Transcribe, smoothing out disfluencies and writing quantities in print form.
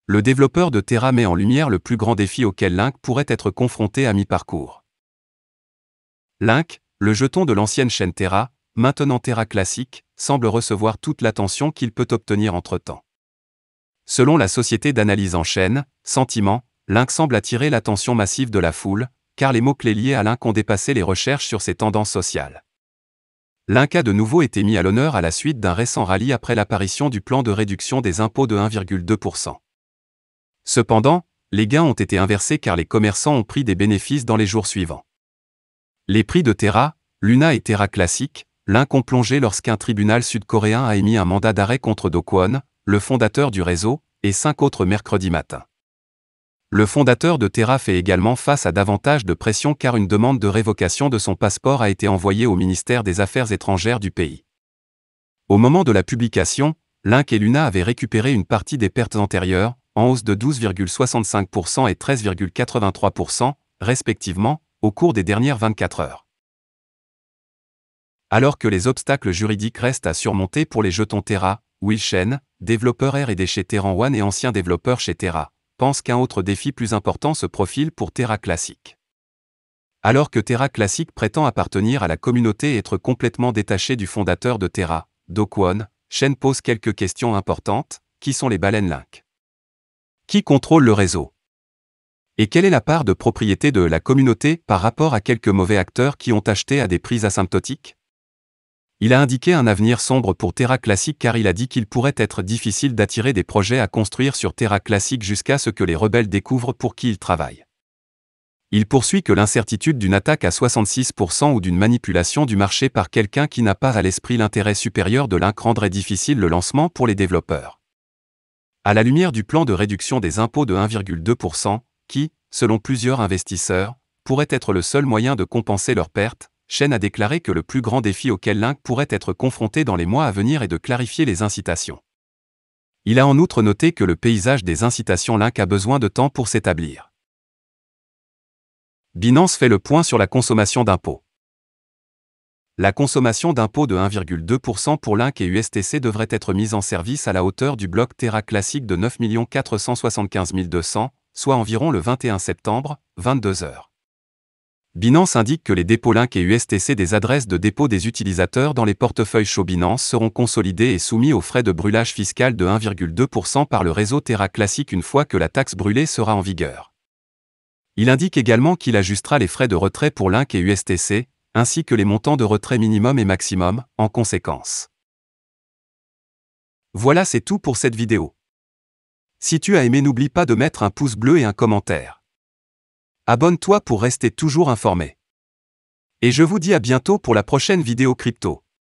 Le développeur de Terra met en lumière le plus grand défi auquel Link pourrait être confronté à mi-parcours. Link, le jeton de l'ancienne chaîne Terra, maintenant Terra Classic, semble recevoir toute l'attention qu'il peut obtenir entre-temps. Selon la société d'analyse en chaîne, Sentiment, Link semble attirer l'attention massive de la foule, car les mots-clés liés à Link ont dépassé les recherches sur ses tendances sociales. Link a de nouveau été mis à l'honneur à la suite d'un récent rallye après l'apparition du plan de réduction des impôts de 1,2%. Cependant, les gains ont été inversés car les commerçants ont pris des bénéfices dans les jours suivants. Les prix de Terra, Luna et Terra Classic, Link ont plongé lorsqu'un tribunal sud-coréen a émis un mandat d'arrêt contre Do Kwon, le fondateur du réseau, et 5 autres mercredi matin. Le fondateur de Terra fait également face à davantage de pression car une demande de révocation de son passeport a été envoyée au ministère des Affaires étrangères du pays. Au moment de la publication, Link et Luna avaient récupéré une partie des pertes antérieures, en hausse de 12,65% et 13,83%, respectivement, au cours des dernières 24 heures. Alors que les obstacles juridiques restent à surmonter pour les jetons Terra, Will Shen, développeur R&D chez Terran One et ancien développeur chez Terra, pense qu'un autre défi plus important se profile pour Terra Classic. Alors que Terra Classic prétend appartenir à la communauté et être complètement détaché du fondateur de Terra, Do Kwon, Shen pose quelques questions importantes. Qui sont les baleines Link? Qui contrôle le réseau? Et quelle est la part de propriété de la communauté par rapport à quelques mauvais acteurs qui ont acheté à des prix asymptotiques? Il a indiqué un avenir sombre pour Terra Classic car il a dit qu'il pourrait être difficile d'attirer des projets à construire sur Terra Classic jusqu'à ce que les rebelles découvrent pour qui ils travaillent. Il poursuit que l'incertitude d'une attaque à 66% ou d'une manipulation du marché par quelqu'un qui n'a pas à l'esprit l'intérêt supérieur de Link rendrait difficile le lancement pour les développeurs. À la lumière du plan de réduction des impôts de 1,2%, qui, selon plusieurs investisseurs, pourrait être le seul moyen de compenser leurs pertes, Shen a déclaré que le plus grand défi auquel Link pourrait être confronté dans les mois à venir est de clarifier les incitations. Il a en outre noté que le paysage des incitations Link a besoin de temps pour s'établir. Binance fait le point sur la consommation d'impôts. La consommation d'impôts de 1,2% pour Link et USTC devrait être mise en service à la hauteur du bloc Terra Classic de 9 475 200, soit environ le 21 septembre, 22h. Binance indique que les dépôts Link et USTC des adresses de dépôt des utilisateurs dans les portefeuilles Show Binance seront consolidés et soumis aux frais de brûlage fiscal de 1,2% par le réseau Terra Classic une fois que la taxe brûlée sera en vigueur. Il indique également qu'il ajustera les frais de retrait pour Link et USTC, ainsi que les montants de retrait minimum et maximum, en conséquence. Voilà, c'est tout pour cette vidéo. Si tu as aimé, n'oublie pas de mettre un pouce bleu et un commentaire. Abonne-toi pour rester toujours informé. Et je vous dis à bientôt pour la prochaine vidéo crypto.